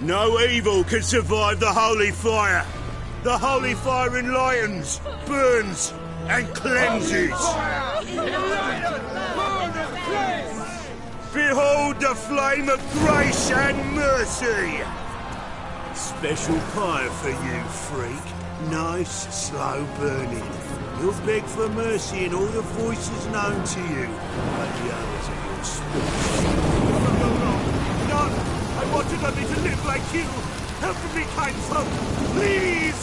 No evil can survive the holy fire. The holy fire enlightens, burns, and cleanses. Behold the flame of grace and mercy. Special pie for you, freak. Nice, slow burning. You'll beg for mercy in all the voices known to you, like the others of your species. No! I wanted only to live like you! Help me, kind folk! Please!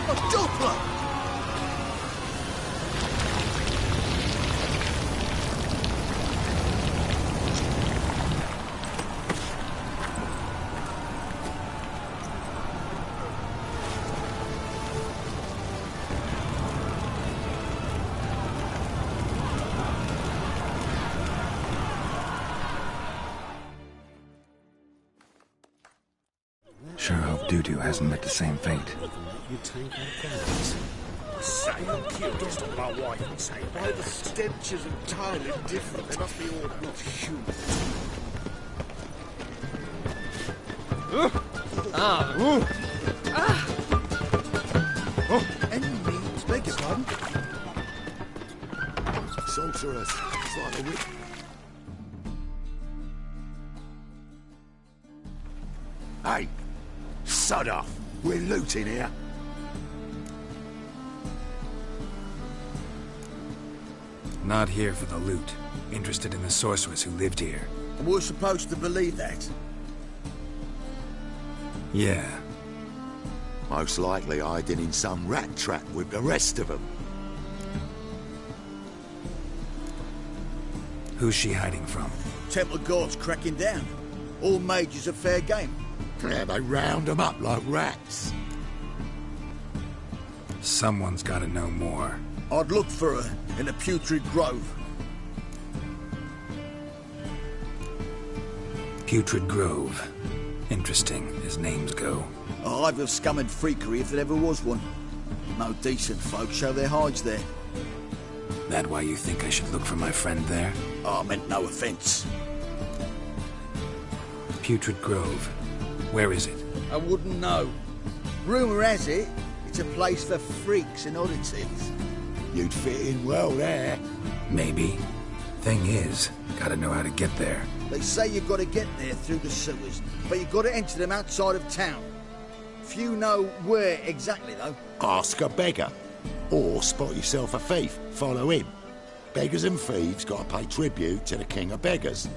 A Doppler! Sure hope Dudu hasn't met the same fate. You take our guns. Say I'm curious to my wife and say why the stench is entirely different. They must be all not human. Any means, beg your pardon? Sorcerers. It's like a witch. Hey! Sod off! We're looting here. Not here for the loot. Interested in the sorceress who lived here. And we're supposed to believe that? Yeah. Most likely hiding in some rat trap with the rest of them. Who's she hiding from? Temple Guard's cracking down. All mages are fair game. Yeah, they round them up like rats. Someone's gotta know more. I'd look for her in the Putrid Grove. Putrid Grove. Interesting, as names go. A hive of scum and freakery if there ever was one. No decent folk show their hides there. That why you think I should look for my friend there? I meant no offence. Putrid Grove. Where is it? I wouldn't know. Rumour has it, it's a place for freaks and oddities. You'd fit in well there. Maybe. Thing is, gotta know how to get there. They say you've got to get there through the sewers, but you've got to enter them outside of town. Few know where exactly, though. Ask a beggar. Or spot yourself a thief. Follow him. Beggars and thieves got to pay tribute to the king of beggars.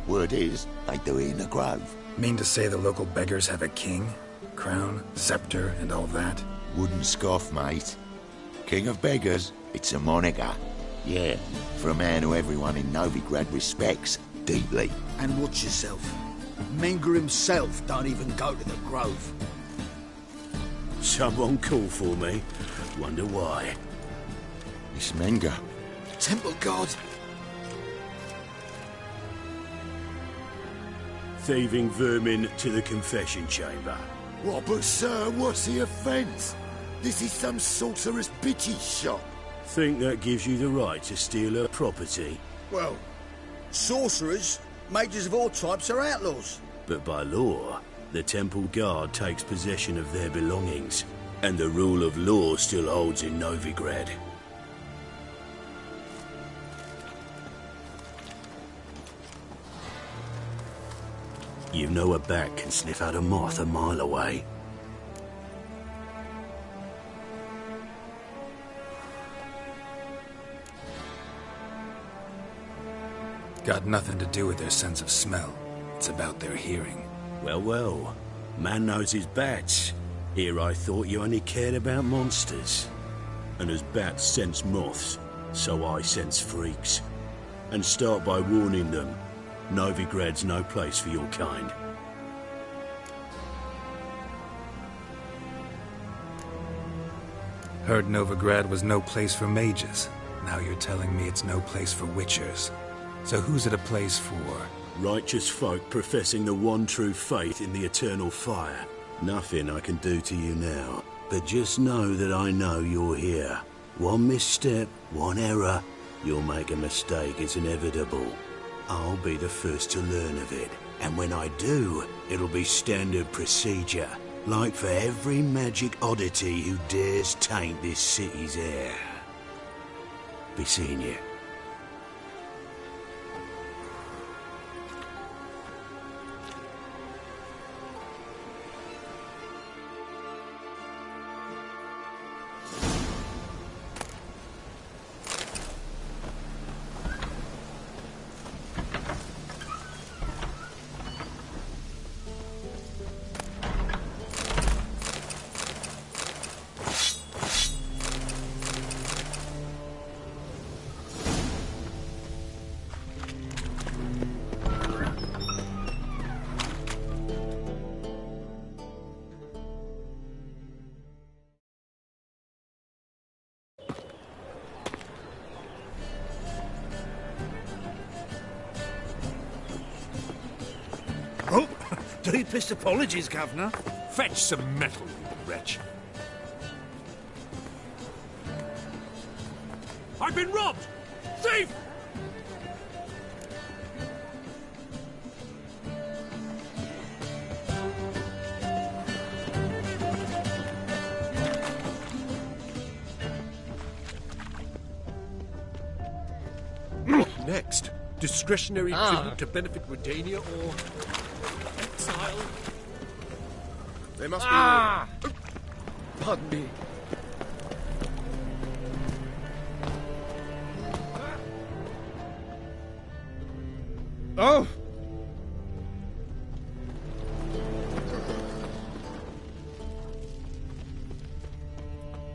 Word is, they do it in the grove. Mean to say the local beggars have a king? Crown, scepter, and all that? Wouldn't scoff, mate. King of beggars, it's a moniker. Yeah, for a man who everyone in Novigrad respects deeply. And watch yourself. Menger himself don't even go to the grove. Someone call for me. Wonder why. It's Menger. Temple Guard. Thieving vermin to the confession chamber. What, but sir, what's the offence? This is some sorcerer's bitchy shop. Think that gives you the right to steal her property? Well, sorcerers, mages of all types are outlaws. But by law, the Temple Guard takes possession of their belongings, and the rule of law still holds in Novigrad. You know a bat can sniff out a moth a mile away. Got nothing to do with their sense of smell. It's about their hearing. Well, well. Man knows his bats. Here I thought you only cared about monsters. And as bats sense moths, so I sense freaks. And start by warning them. Novigrad's no place for your kind. Heard Novigrad was no place for mages. Now you're telling me it's no place for witchers. So who's it a place for? Righteous folk professing the one true faith in the eternal fire. Nothing I can do to you now. But just know that I know you're here. One misstep, one error, you'll make a mistake. It's inevitable. I'll be the first to learn of it. And when I do, it'll be standard procedure. Like for every magic oddity who dares taint this city's air. Be seeing you. Oh, deepest apologies, Governor. Fetch some metal, you wretch. I've been robbed! Thief! Next, discretionary tribute to benefit Redania or exile? They must be... Pardon me. Oh!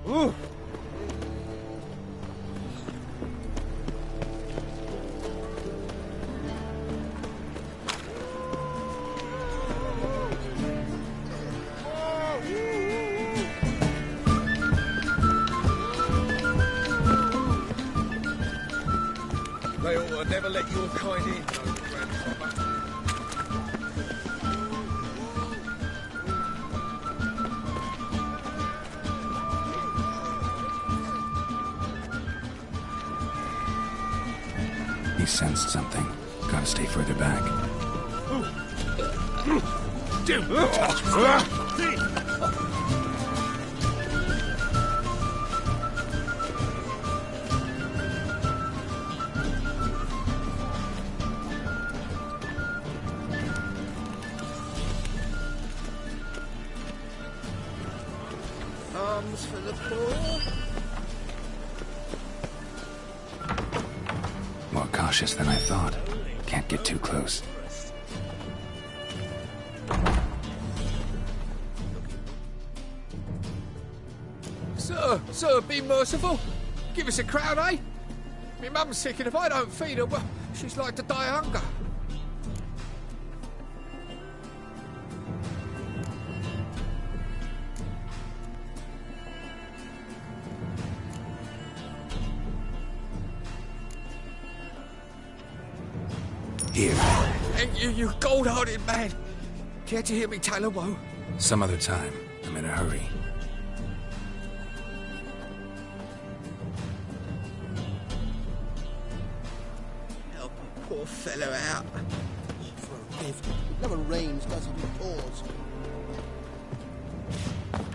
Ooh! They ought to never let your kind in, though, grandfather. He sensed something. Gotta stay further back. Don't touch me! Arms for the poor. More cautious than I thought. Can't get too close. Sir, be merciful. Give us a crown, eh? My mum's sick, and if I don't feed her, well, she's like to die of hunger. Here. And you gold-hearted man. Care to hear me tell a woe? Some other time. I'm in a hurry. Help a poor fellow out. For a gift. It never rains, does it? It pours.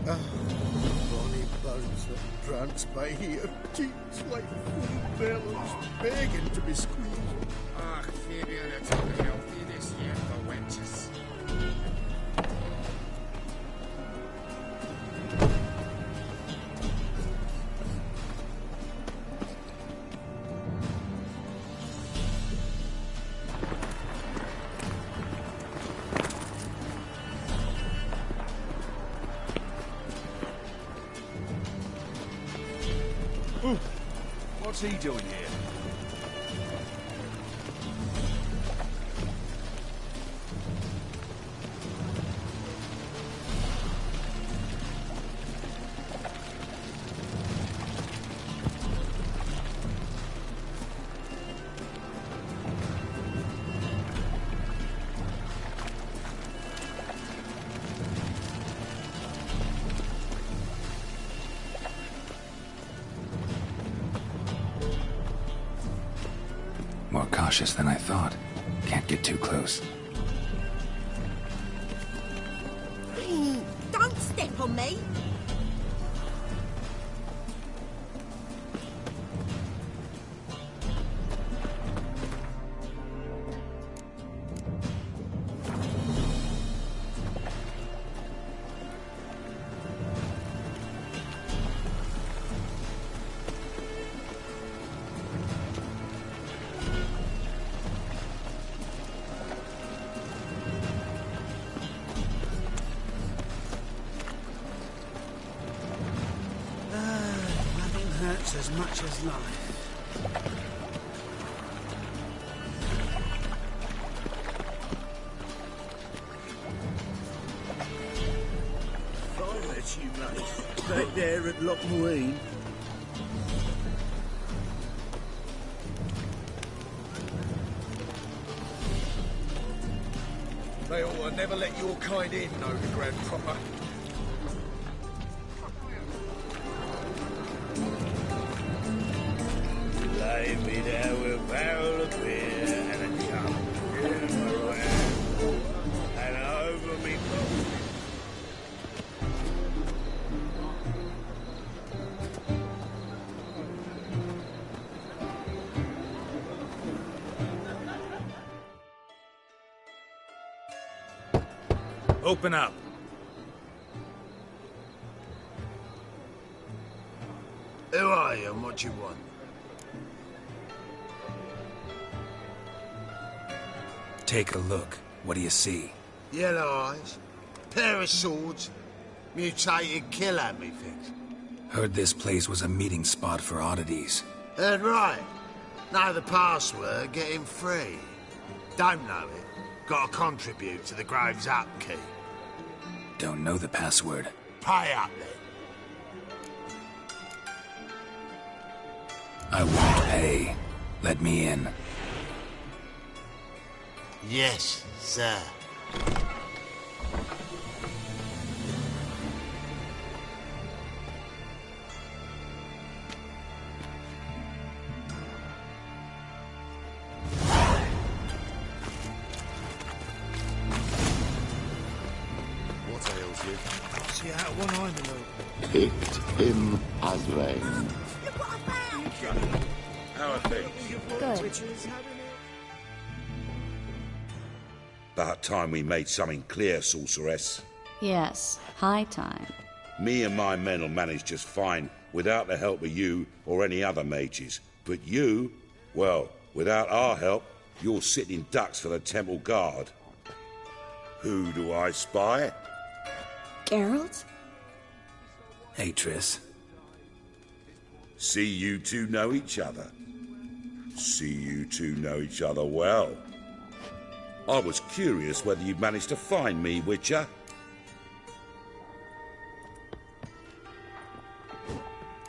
Bonnie bones that prance by here. Cheeks like full bellows, begging to be squeezed. Ach, Fabian, it's unhealthy this year for wenches. What's he doing here? cautious than I thought. Can't get too close. Don't step on me! Hurts as much as life. I met you, mate. Back there at Lochmarine. They ought to never let your kind in, Novigrad proper. Lay me there with a barrel of beer and a cup in my right hand, and over me coffee. Open up. Who are you and what you want? Take a look. What do you see? Yellow eyes, pair of swords, mutated killer, methinks. Heard this place was a meeting spot for oddities. Heard right. Know the password, get him free. Don't know it, gotta contribute to the Grove's upkeep. Don't know the password. Pay up then. I won't pay. Let me in. Yes, sir. What ails you? See out one eye, my lord. Picked him as vain. Look what I found! How are things? Good. About time we made something clear, sorceress. Yes, high time. Me and my men will manage just fine without the help of you or any other mages. But you, well, without our help, you're sitting ducks for the temple guard. Who do I spy? Geralt? Hey, Triss. See you two know each other. See you two know each other well. I was curious whether you'd managed to find me, Witcher.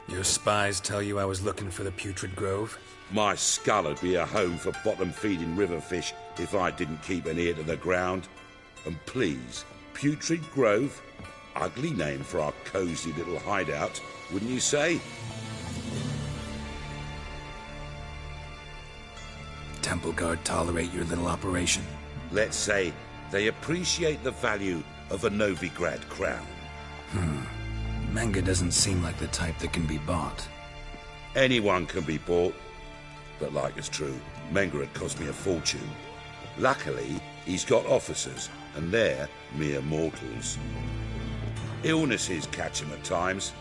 Your spies tell you I was looking for the Putrid Grove? My skull would be a home for bottom-feeding river fish if I didn't keep an ear to the ground. And please, Putrid Grove? Ugly name for our cosy little hideout, wouldn't you say? Temple Guard tolerate your little operation? Let's say they appreciate the value of a Novigrad crown. Menga doesn't seem like the type that can be bought. Anyone can be bought. But like it's true, Menga had cost me a fortune. Luckily, he's got officers, and they're mere mortals. Illnesses catch him at times.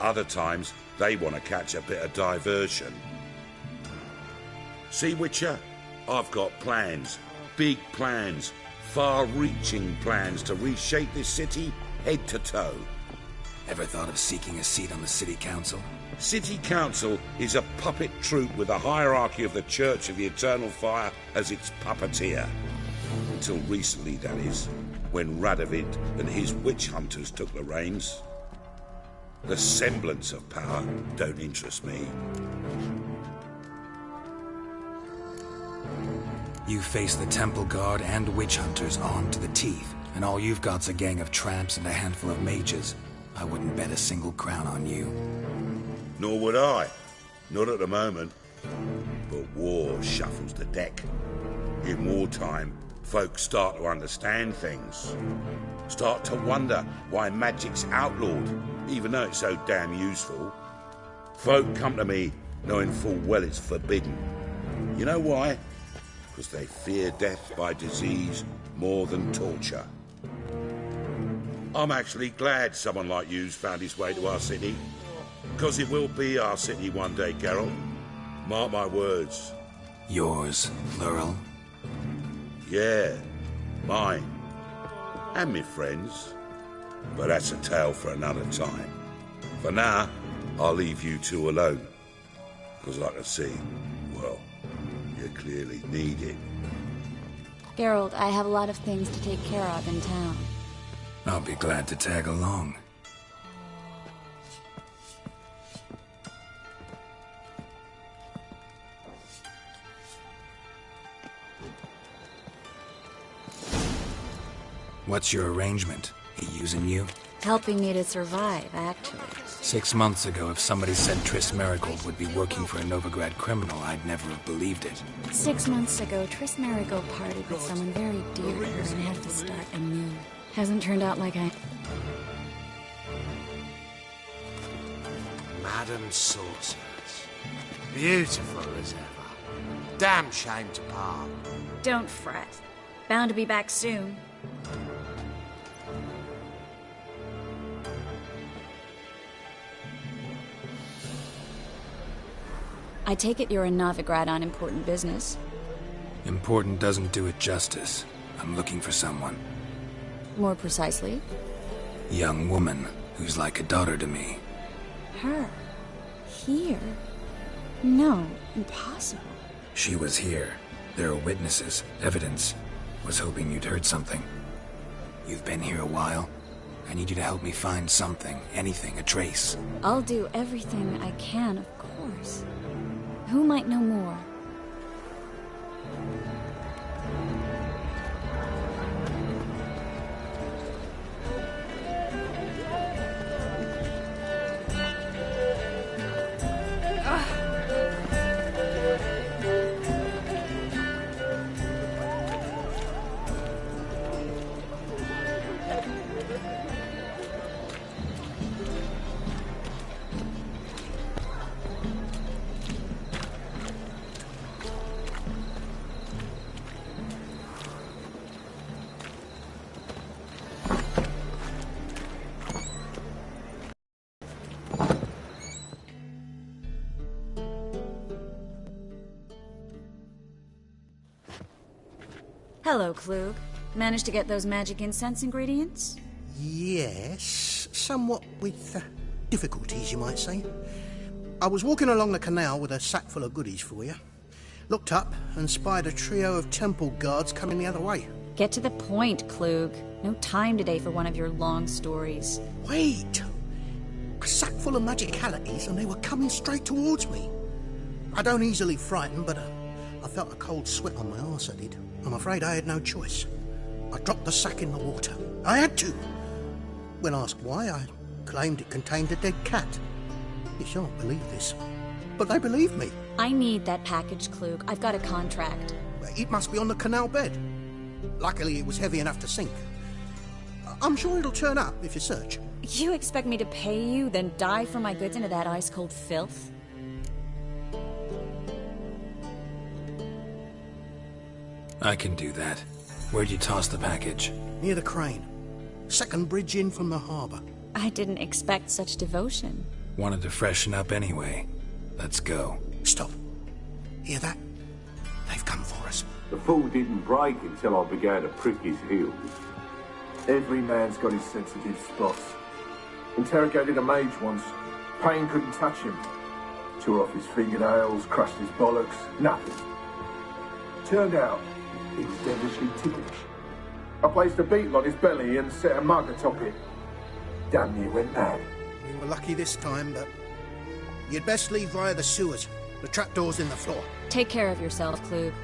Other times, they want to catch a bit of diversion. See, Witcher? I've got plans. Big plans. Far-reaching plans to reshape this city head to toe. Ever thought of seeking a seat on the city council? City Council is a puppet troupe with the hierarchy of the Church of the Eternal Fire as its puppeteer. Until recently, that is, when Radovid and his witch hunters took the reins. The semblance of power don't interest me. You face the Temple Guard and witch hunters armed to the teeth, and all you've got's a gang of tramps and a handful of mages. I wouldn't bet a single crown on you. Nor would I. Not at the moment. But war shuffles the deck. In wartime, folks start to understand things. Start to wonder why magic's outlawed, even though it's so damn useful. Folk come to me knowing full well it's forbidden. You know why? Because they fear death by disease more than torture. I'm actually glad someone like you's found his way to our city. Because it will be our city one day, Geralt. Mark my words. Yours, Lurel? Yeah, mine. And me friends. But that's a tale for another time. For now, I'll leave you two alone. Because I can see, well, you clearly need it. Geralt, I have a lot of things to take care of in town. I'll be glad to tag along. What's your arrangement? He using you? Helping me to survive, actually. 6 months ago, if somebody said Triss Merigold would be working for a Novigrad criminal, I'd never have believed it. 6 months ago, Triss Merigold parted with someone very dear to her and had to start anew. Hasn't turned out like I... Madam Sorceress. Beautiful as ever. Damn shame to part. Don't fret. Bound to be back soon. I take it you're a Novigrad on important business. Important doesn't do it justice. I'm looking for someone. More precisely? Young woman who's like a daughter to me. Her? Here? No, impossible. She was here. There are witnesses, evidence. Was hoping you'd heard something. You've been here a while. I need you to help me find something, anything, a trace. I'll do everything I can, of course. Who might know more? Hello, Klug. Managed to get those magic incense ingredients? Yes, somewhat with difficulties, you might say. I was walking along the canal with a sack full of goodies for you. Looked up and spied a trio of temple guards coming the other way. Get to the point, Klug. No time today for one of your long stories. Wait! A sack full of magicalities and they were coming straight towards me. I don't easily frighten, but I felt a cold sweat on my arse, I did. I'm afraid I had no choice. I dropped the sack in the water. I had to. When asked why, I claimed it contained a dead cat. You shan't believe this, but they believed me. I need that package, Klug. I've got a contract. It must be on the canal bed. Luckily, it was heavy enough to sink. I'm sure it'll turn up if you search. You expect me to pay you, then dive for my goods into that ice-cold filth? I can do that. Where'd you toss the package? Near the crane. Second bridge in from the harbour. I didn't expect such devotion. Wanted to freshen up anyway. Let's go. Stop. Hear that? They've come for us. The fool didn't break until I began to prick his heels. Every man's got his sensitive spots. Interrogated a mage once. Pain couldn't touch him. Tore off his fingernails, crushed his bollocks, nothing. Turned out, he was devilishly ticklish. I placed a beetle on his belly and set a mug atop it. Damn near went mad. We were lucky this time, but you'd best leave via the sewers. The trapdoor's in the floor. Take care of yourself, Klug.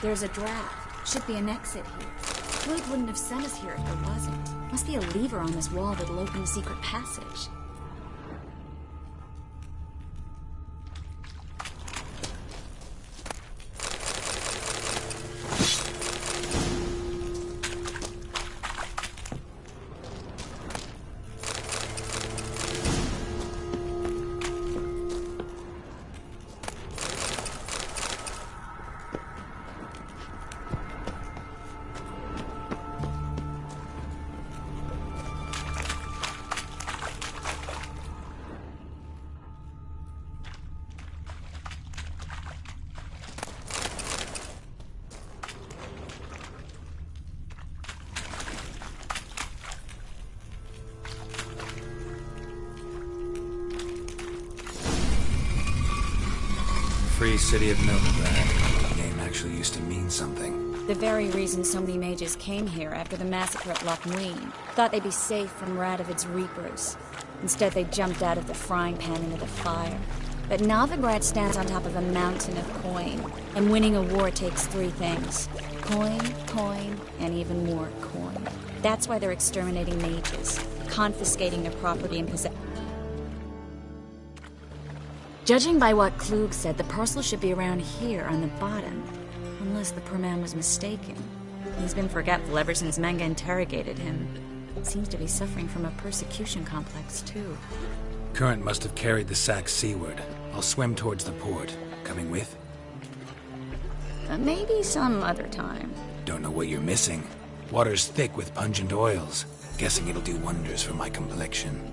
There's a draft. Should be an exit here. Clute wouldn't have sent us here if there wasn't. Must be a lever on this wall that'll open a secret passage. Free City of Novigrad. The name actually used to mean something. The very reason so many mages came here after the massacre at Loch Muin. Thought they'd be safe from Radovid's reapers. Instead, they jumped out of the frying pan into the fire. But Novigrad stands on top of a mountain of coin. And winning a war takes three things. Coin, and even more coin. That's why they're exterminating mages. Confiscating their property and possession. Judging by what Klug said, the parcel should be around here on the bottom. Unless the poor man was mistaken. He's been forgetful ever since Menge interrogated him. Seems to be suffering from a persecution complex, too. Current must have carried the sack seaward. I'll swim towards the port. Coming with? Maybe some other time. Don't know what you're missing. Water's thick with pungent oils. Guessing it'll do wonders for my complexion.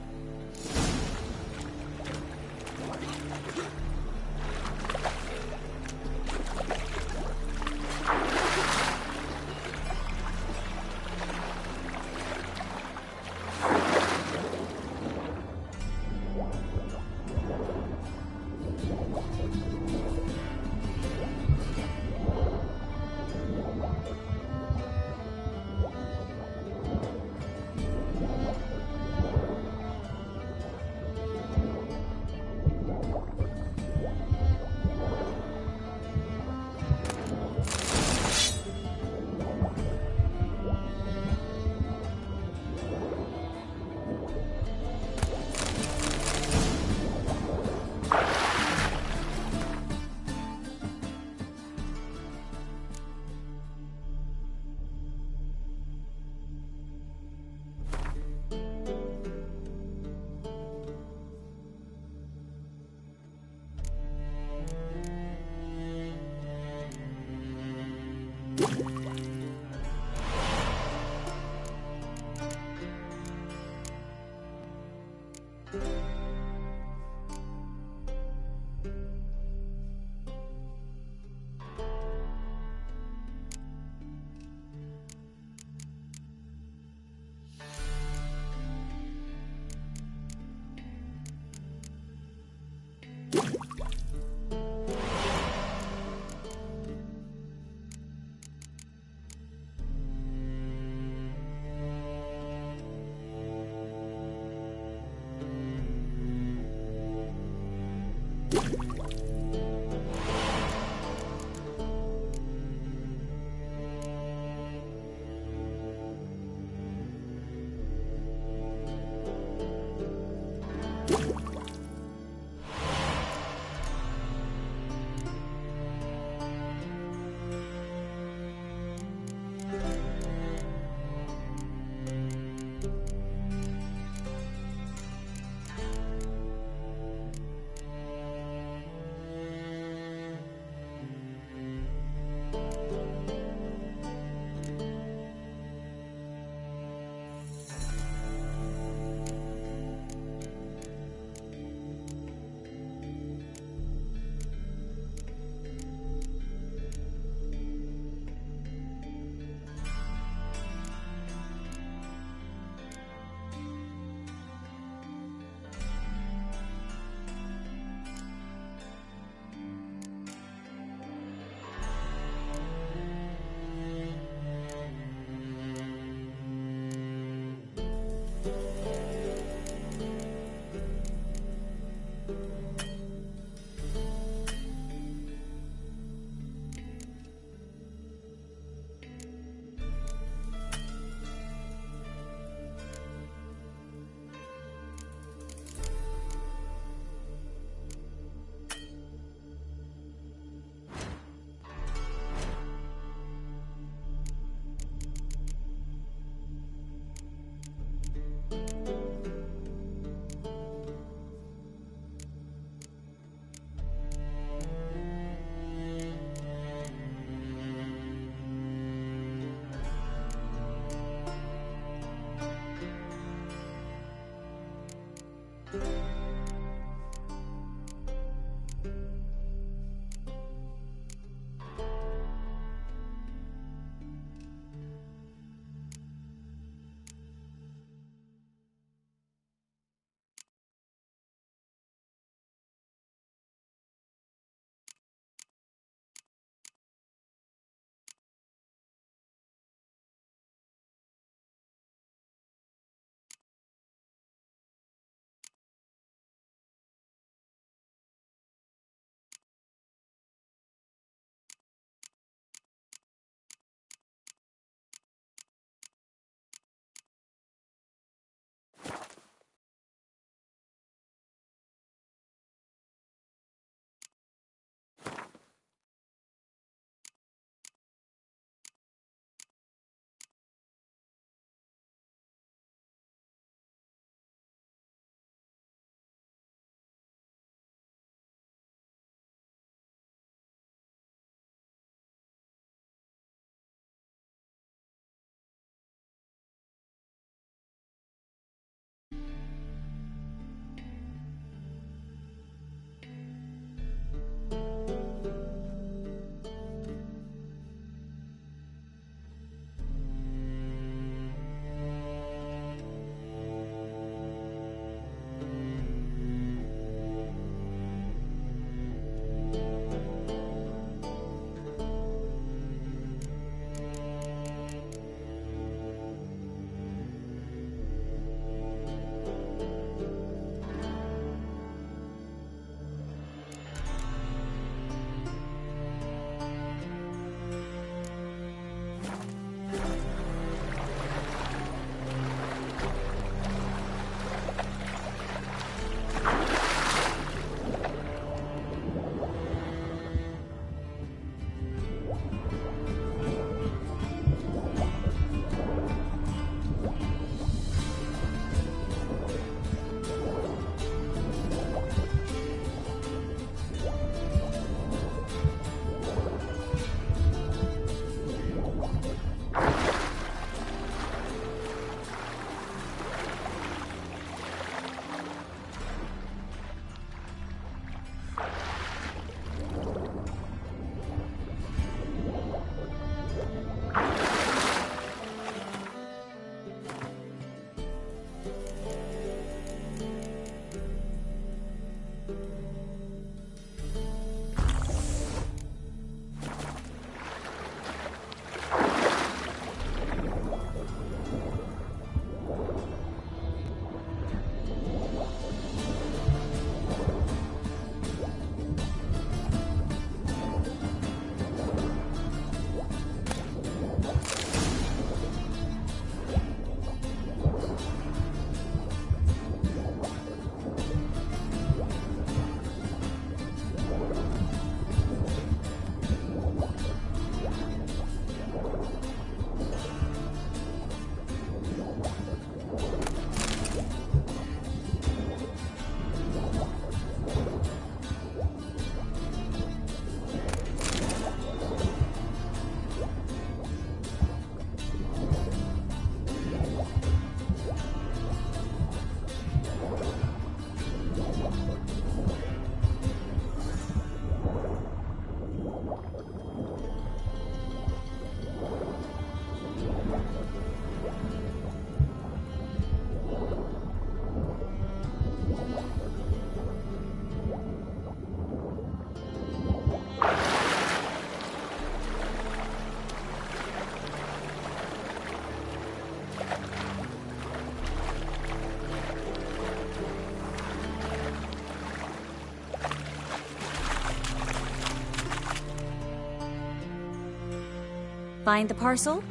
Find the parcel?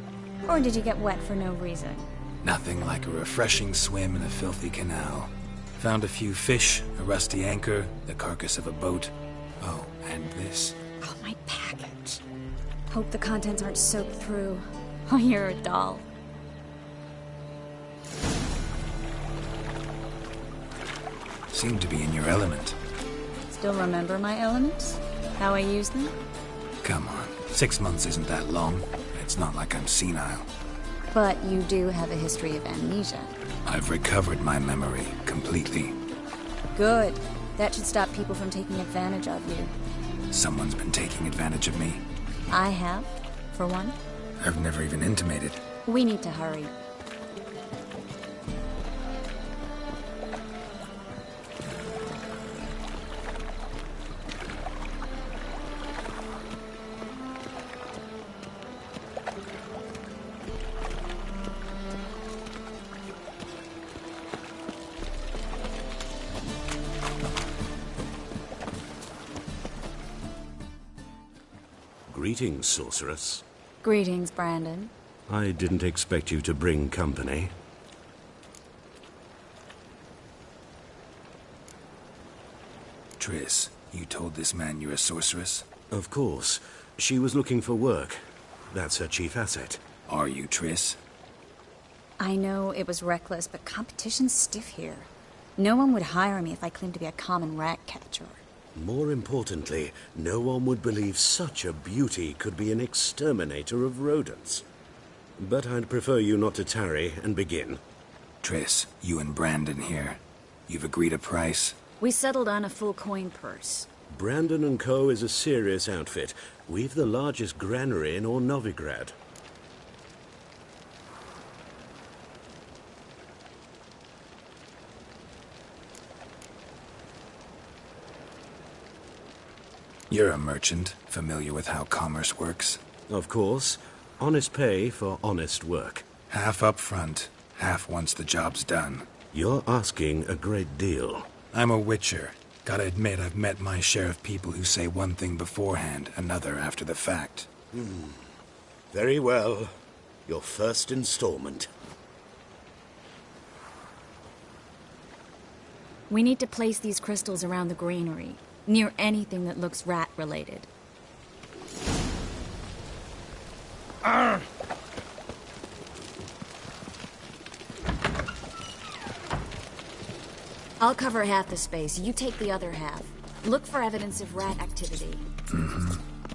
Or did you get wet for no reason? Nothing like a refreshing swim in a filthy canal. Found a few fish, a rusty anchor, the carcass of a boat. Oh, and this. Oh, my package. Hope the contents aren't soaked through. Oh, you're a doll. Seem to be in your element. Still remember my elements? How I use them? Come on, 6 months isn't that long. It's not like I'm senile. But you do have a history of amnesia. I've recovered my memory completely. Good. That should stop people from taking advantage of you. Someone's been taking advantage of me. I have, for one. I've never even intimated. We need to hurry. Greetings, sorceress. Greetings, Brandon. I didn't expect you to bring company. Triss, you told this man you're a sorceress? Of course. She was looking for work. That's her chief asset. Are you, Triss? I know it was reckless, but competition's stiff here. No one would hire me if I claimed to be a common rat catcher. More importantly, no one would believe such a beauty could be an exterminator of rodents. But I'd prefer you not to tarry and begin. Triss, you and Brandon here. You've agreed a price? We settled on a full coin purse. Brandon & Co. is a serious outfit. We've the largest granary in all Novigrad. You're a merchant, familiar with how commerce works? Of course. Honest pay for honest work. Half up front, half once the job's done. You're asking a great deal. I'm a witcher. Gotta admit, I've met my share of people who say one thing beforehand, another after the fact. Very well. Your first installment. We need to place these crystals around the granary, near anything that looks rat-related. I'll cover half the space, you take the other half. Look for evidence of rat activity.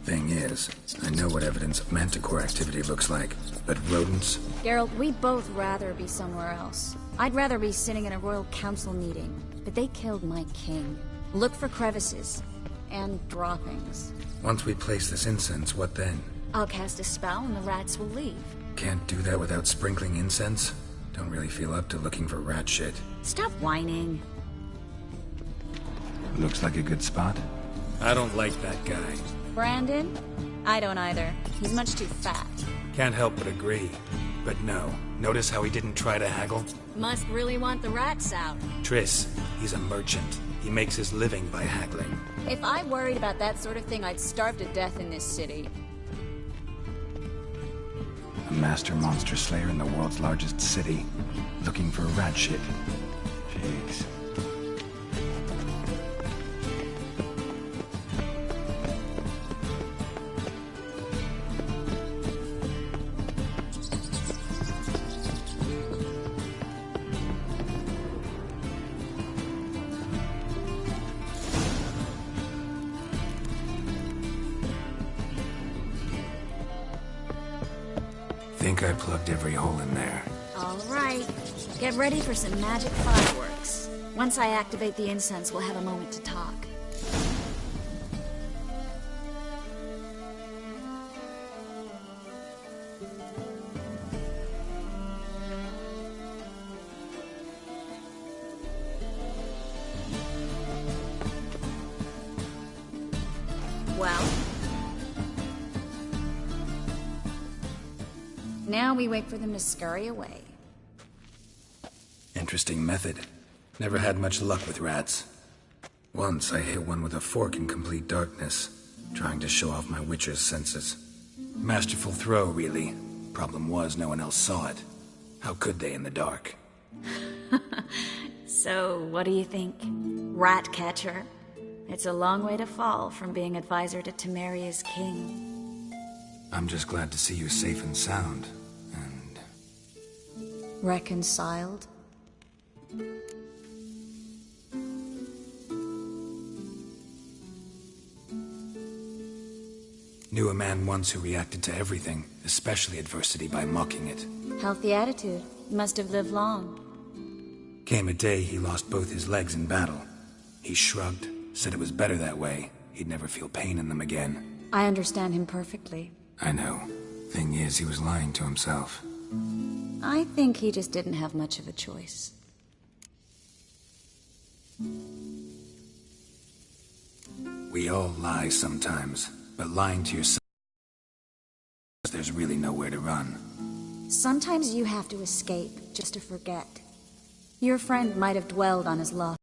Thing is, I know what evidence of manticore activity looks like, but rodents? Geralt, we'd both rather be somewhere else. I'd rather be sitting in a royal council meeting, but they killed my king. Look for crevices. And droppings. Once we place this incense, what then? I'll cast a spell and the rats will leave. Can't do that without sprinkling incense? Don't really feel up to looking for rat shit. Stop whining. Looks like a good spot. I don't like that guy. Brandon? I don't either. He's much too fat. Can't help but agree. But no. Notice how he didn't try to haggle? Must really want the rats out. Triss, he's a merchant. He makes his living by haggling. If I worried about that sort of thing, I'd starve to death in this city. A master monster slayer in the world's largest city. Looking for rat shit. Jeez. Think I plugged every hole in there. All right. Get ready for some magic fireworks. Once I activate the incense, we'll have a moment to talk. Well? Now we wait for them to scurry away. Interesting method. Never had much luck with rats. Once I hit one with a fork in complete darkness, trying to show off my witcher's senses. Masterful throw, really. Problem was, no one else saw it. How could they in the dark? So, what do you think? Ratcatcher? It's a long way to fall from being advisor to Temeria's king. I'm just glad to see you safe and sound. And... reconciled? Knew a man once who reacted to everything, especially adversity, by mocking it. Healthy attitude. Must have lived long. Came a day he lost both his legs in battle. He shrugged, said it was better that way. He'd never feel pain in them again. I understand him perfectly. I know. Thing is, he was lying to himself. I think he just didn't have much of a choice. We all lie sometimes, but lying to yourself, there's really nowhere to run. Sometimes you have to escape just to forget. Your friend might have dwelled on his loss.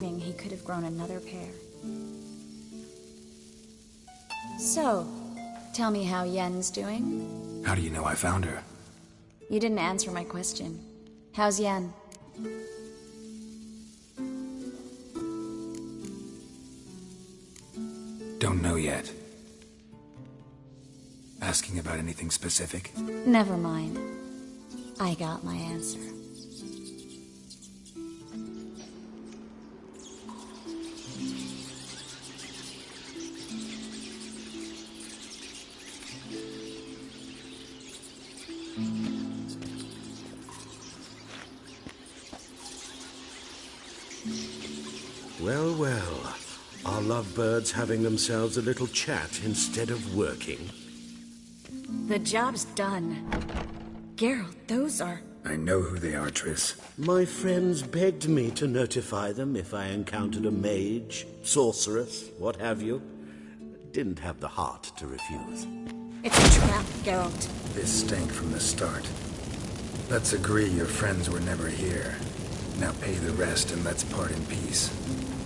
He could have grown another pair. So, tell me how Yen's doing? How do you know I found her? You didn't answer my question. How's Yen? Don't know yet. Asking about anything specific? Never mind. I got my answer. Well, well. Are lovebirds having themselves a little chat instead of working? The job's done. Geralt, those are... I know who they are, Triss. My friends begged me to notify them if I encountered a mage, sorceress, what have you. Didn't have the heart to refuse. It's a trap, Geralt. This stank from the start. Let's agree your friends were never here. Now pay the rest and let's part in peace.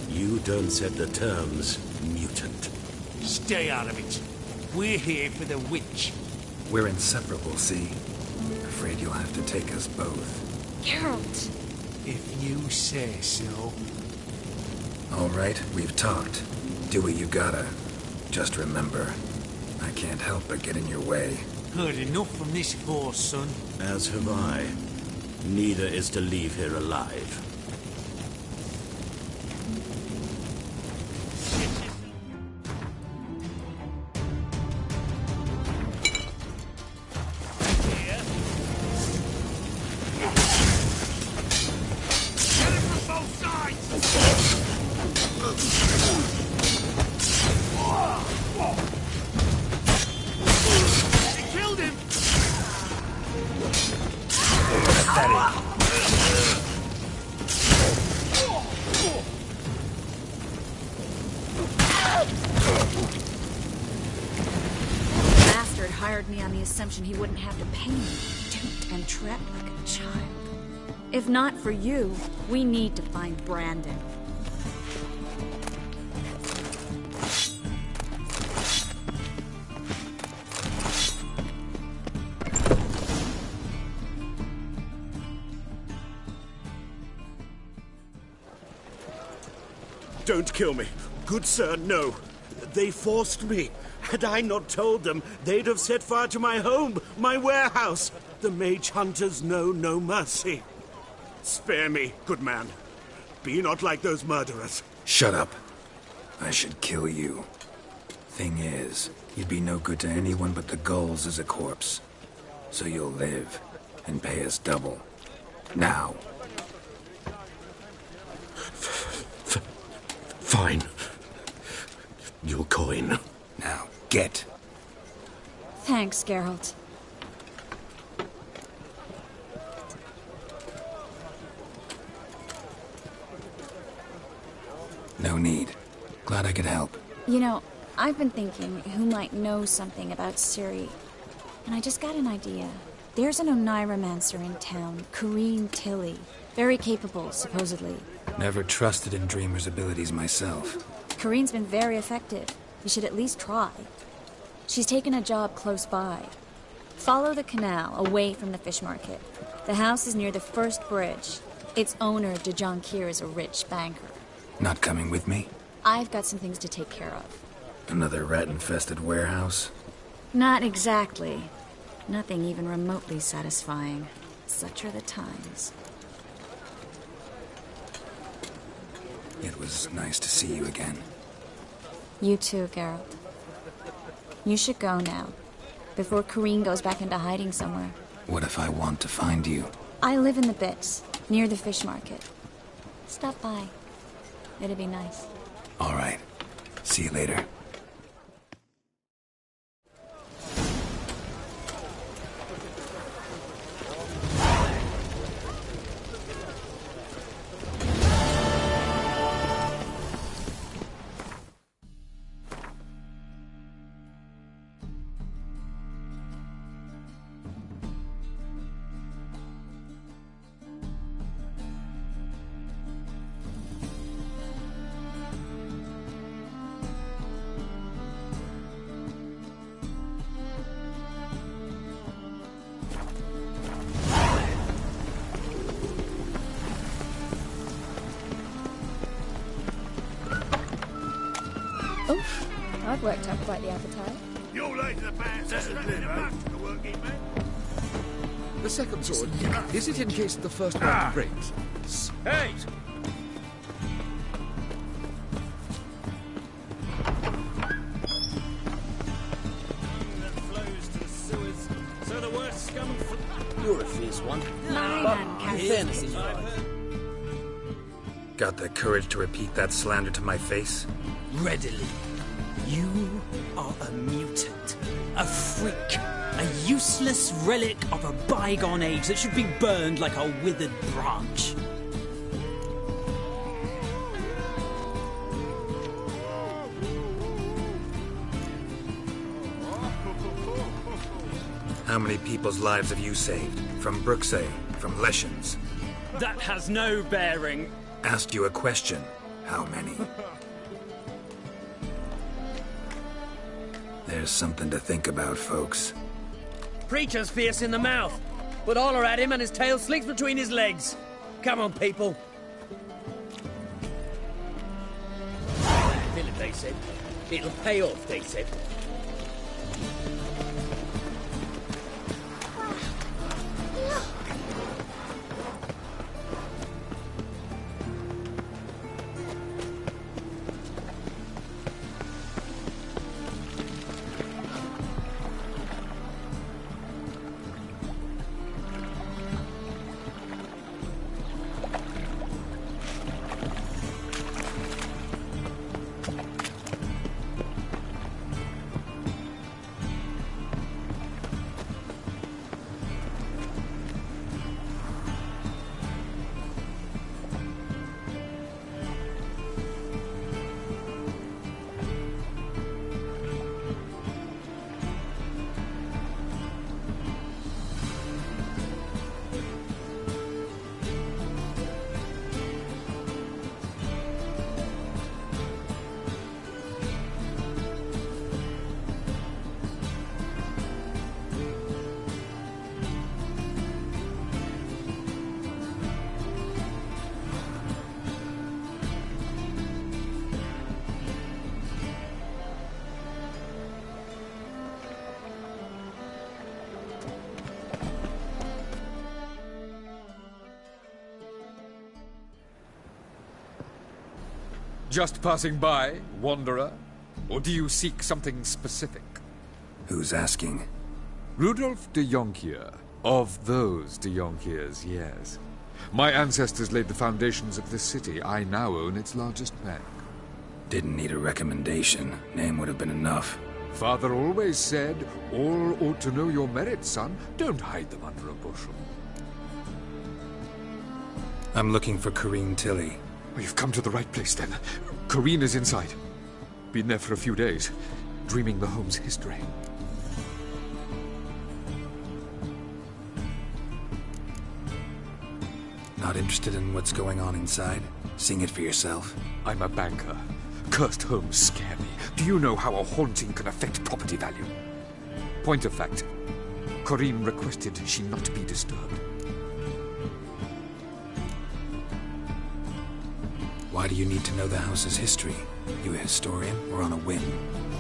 You don't set the terms, mutant. Stay out of it. We're here for the witch. We're inseparable, see? Afraid you'll have to take us both. Geralt! If you say so. All right, we've talked. Do what you gotta. Just remember, I can't help but get in your way. Heard enough from this horse, son. As have I. Neither is to leave here alive. He wouldn't have to pay me, duped and trapped like a child. If not for you, we need to find Brandon. Don't kill me. Good sir, no. They forced me. Had I not told them, they'd have set fire to my home, my warehouse. The mage hunters know no mercy. Spare me, good man. Be not like those murderers. Shut up. I should kill you. Thing is, you'd be no good to anyone but the gulls as a corpse. So you'll live, and pay us double. Now. Fine. Your coin. Now, get. Thanks, Geralt. No need. Glad I could help. You know, I've been thinking who might know something about Ciri. And I just got an idea. There's an Oneiromancer in town, Corrine Tilly. Very capable, supposedly. Never trusted in Dreamer's abilities myself. Corrine's been very effective. You should at least try. She's taken a job close by. Follow the canal, away from the fish market. The house is near the first bridge. Its owner, De Jonquière, is a rich banker. Not coming with me? I've got some things to take care of. Another rat-infested warehouse? Not exactly. Nothing even remotely satisfying. Such are the times. It was nice to see you again. You too, Geralt. You should go now, before Corrine goes back into hiding somewhere. What if I want to find you? I live in the Bits, near the fish market. Stop by. It'd be nice. All right. See you later. I've worked up quite the appetite. You're late to the band. That's nothing much to work in, man. The second sword, is it in case the first one breaks? Hey! That flows to the sewers, so the worst scum from... You're a fierce one. But in fairness, he's right. Got the courage to repeat that slander to my face? Readily. You are a mutant, a freak, a useless relic of a bygone age that should be burned like a withered branch. How many people's lives have you saved? From Bruxay, from Leshens? That has no bearing. Asked you a question. How many? There's something to think about, folks. Preacher's fierce in the mouth, but holler at him and his tail slinks between his legs. Come on, people. Philip, they said. It'll pay off, they said. Just passing by, wanderer? Or do you seek something specific? Who's asking? Rudolf de Jonquière. Of those de Jonquières, yes. My ancestors laid the foundations of this city. I now own its largest bank. Didn't need a recommendation. Name would have been enough. Father always said, all ought to know your merits, son. Don't hide them under a bushel. I'm looking for Corrine Tilly. Well, you've come to the right place, then. Corrine is inside. Been there for a few days, dreaming the home's history. Not interested in what's going on inside? Seeing it for yourself? I'm a banker. cursed homes scare me. Do you know how a haunting can affect property value? Point of fact, Corinne requested she not be disturbed. Why do you need to know the house's history? You a historian or on a whim?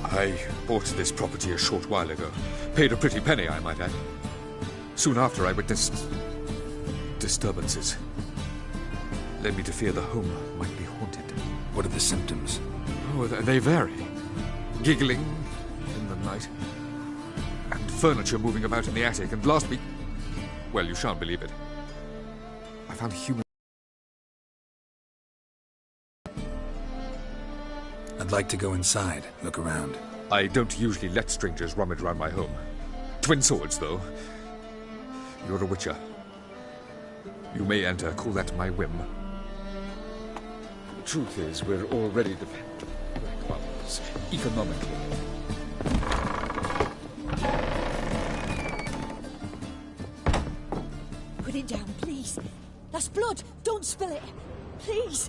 I bought this property a short while ago. Paid a pretty penny, I might add. Soon after, I witnessed disturbances. Led me to fear the home might be haunted. What are the symptoms? Oh, they vary. Giggling in the night. And furniture moving about in the attic. And last week... well, you shan't believe it. I found a human... I'd like to go inside, look around. I don't usually let strangers rummage around my home. Twin swords, though. You're a witcher. You may enter, call that my whim. Truth is, we're already dependent on black bubbles, economically. Put it down, please. That's blood. Don't spill it. Please.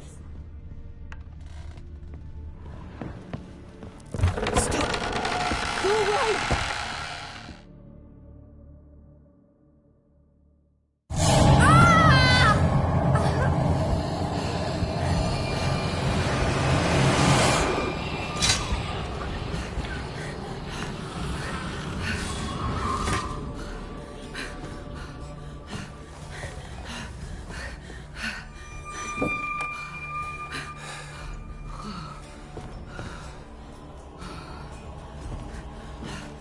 Stop. Go away.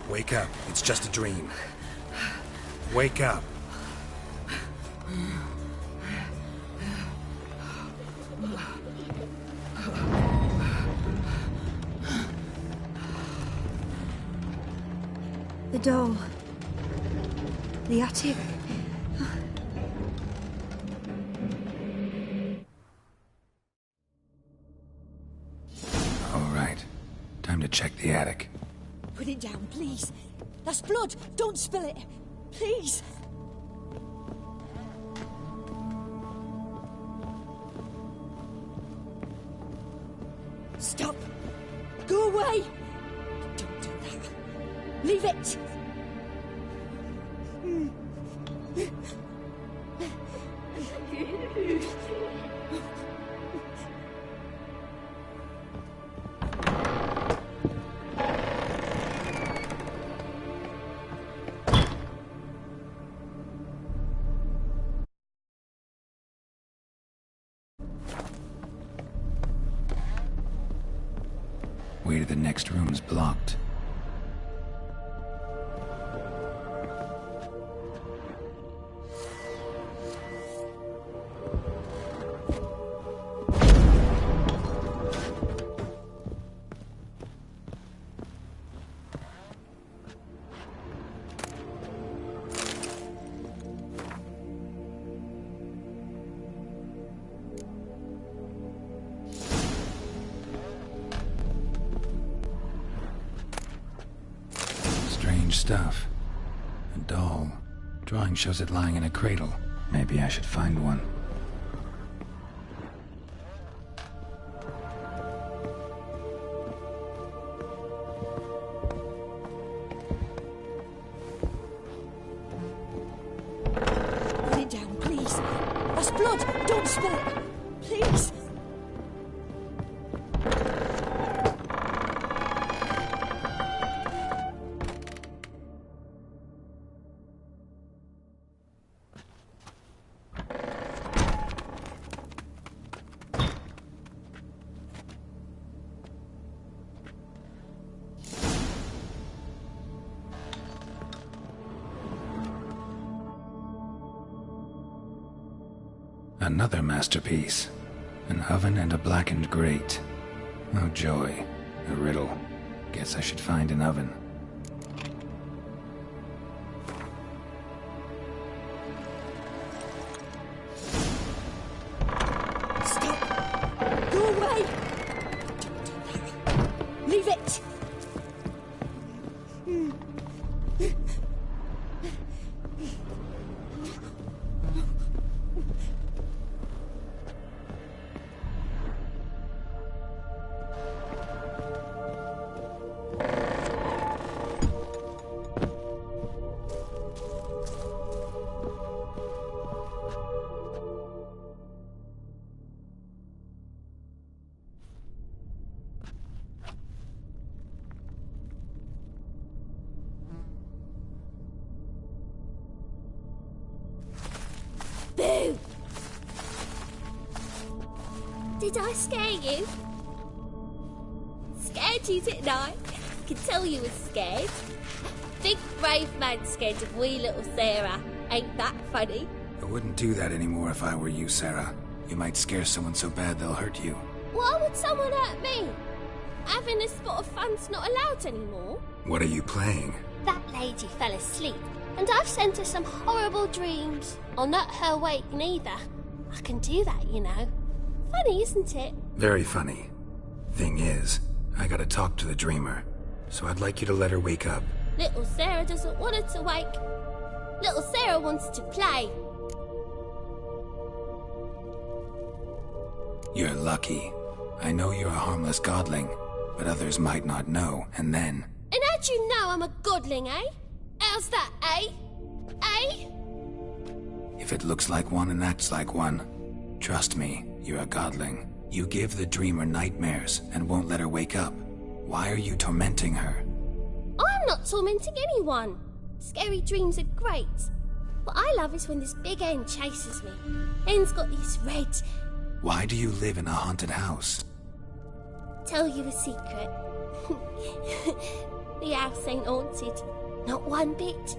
Wake up. It's just a dream. Wake up. The doll. The attic. All right. Time to check the attic. Put it down, please. That's blood. Don't spill it. Please. Stop. Go away. Don't do that. Leave it. Way to the next room's blocked. Stuff. A doll. Drawing shows it lying in a cradle. Maybe I should find one. Put it down, please. That's blood. Don't spill it. Please. Another masterpiece. An oven and a blackened grate. Oh joy. A riddle. Guess I should find an oven. Stop. Go away. Don't do that. Leave it. Boo! Did I scare you? Scared you, didn't I? I can tell you was scared. Big brave man scared of wee little Sarah. Ain't that funny? I wouldn't do that anymore if I were you, Sarah. You might scare someone so bad they'll hurt you. Why would someone hurt me? Having a spot of fun's not allowed anymore. What are you playing? That lady fell asleep, and I've sent her some horrible dreams. I'll not her wake neither. I can do that, you know. Funny, isn't it? Very funny. Thing is, I gotta talk to the dreamer, so I'd like you to let her wake up. Little Sarah doesn't want her to wake. Little Sarah wants to play. You're lucky. I know you're a harmless godling, but others might not know, and then... And how'd you know I'm a godling, eh? How's that, eh? Eh? If it looks like one and acts like one, trust me, you're a godling. You give the dreamer nightmares and won't let her wake up. Why are you tormenting her? I'm not tormenting anyone. Scary dreams are great. What I love is when this big hen chases me. Hen's got these red... Why do you live in a haunted house? Tell you a secret. The house ain't haunted. Not one bit.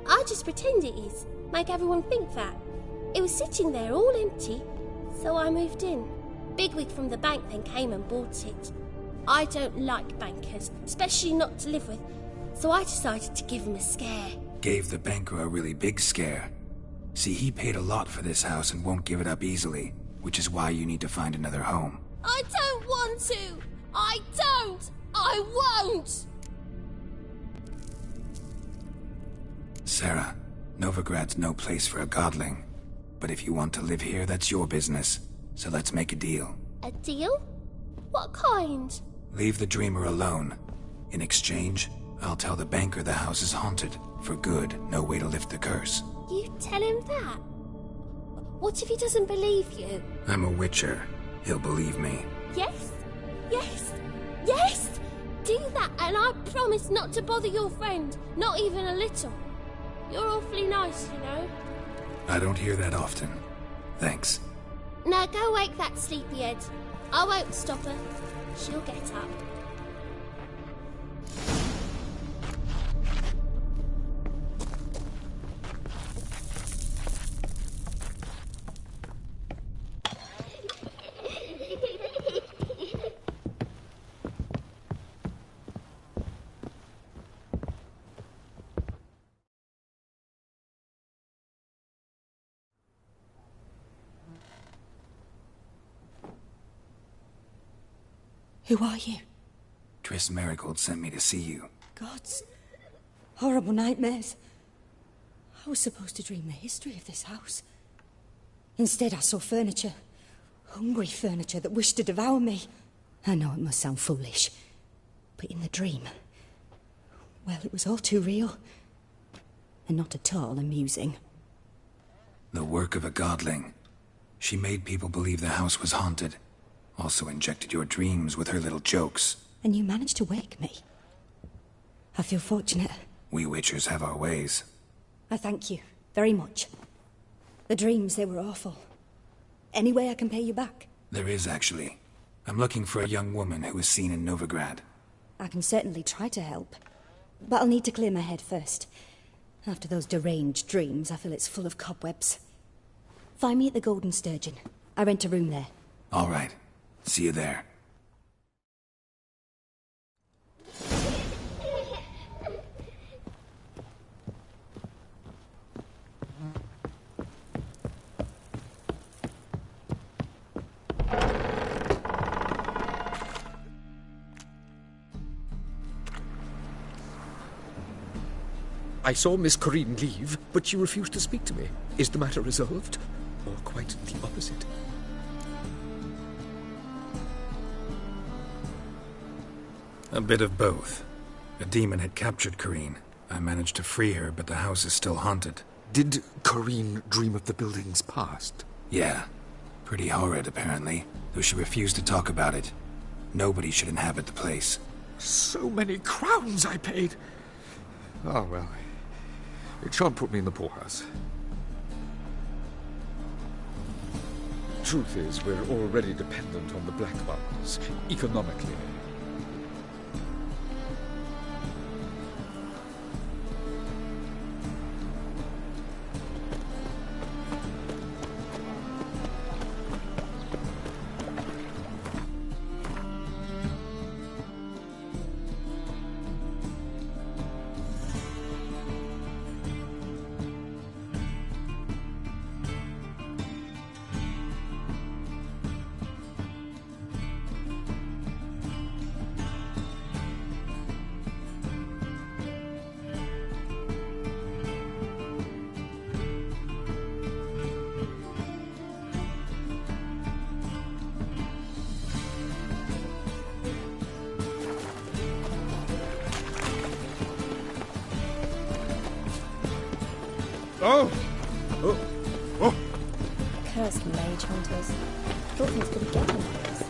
I just pretend it is. Make everyone think that. It was sitting there all empty, so I moved in. Bigwig from the bank then came and bought it. I don't like bankers, especially not to live with, so I decided to give him a scare. Gave the banker a really big scare. See, he paid a lot for this house and won't give it up easily, which is why you need to find another home. I don't want to! I don't! I won't! Sarah, Novigrad's no place for a godling. But if you want to live here, that's your business. So let's make a deal. A deal? What kind? Leave the dreamer alone. In exchange, I'll tell the banker the house is haunted. For good, no way to lift the curse. You tell him that? What if he doesn't believe you? I'm a witcher. He'll believe me. Yes? Yes? Yes! Do that and I promise not to bother your friend. Not even a little. You're awfully nice, you know. I don't hear that often. Thanks. Now go wake that sleepyhead. I won't stop her. She'll get up. Who are you? Triss Merigold sent me to see you. Gods. Horrible nightmares. I was supposed to dream the history of this house. Instead, I saw furniture. Hungry furniture that wished to devour me. I know it must sound foolish, but in the dream, well, it was all too real. And not at all amusing. The work of a godling. She made people believe the house was haunted. Also injected your dreams with her little jokes. And you managed to wake me. I feel fortunate. We witchers have our ways. I thank you very much. The dreams, they were awful. Any way I can pay you back? There is, actually. I'm looking for a young woman who was seen in Novigrad. I can certainly try to help. But I'll need to clear my head first. After those deranged dreams, I feel it's full of cobwebs. Find me at the Golden Sturgeon. I rent a room there. All right. See you there. I saw Miss Corinne leave, but she refused to speak to me. Is the matter resolved? Or quite the opposite? A bit of both. A demon had captured Corinne. I managed to free her, but the house is still haunted. Did Corinne dream of the building's past? Yeah. Pretty horrid, apparently, though she refused to talk about it. Nobody should inhabit the place. So many crowns I paid! Oh, well. It shan't put me in the poorhouse. Truth is, we're already dependent on the Black Ones, economically. Oh! Oh! Oh! Cursed mage hunters. Thought things could get them like this.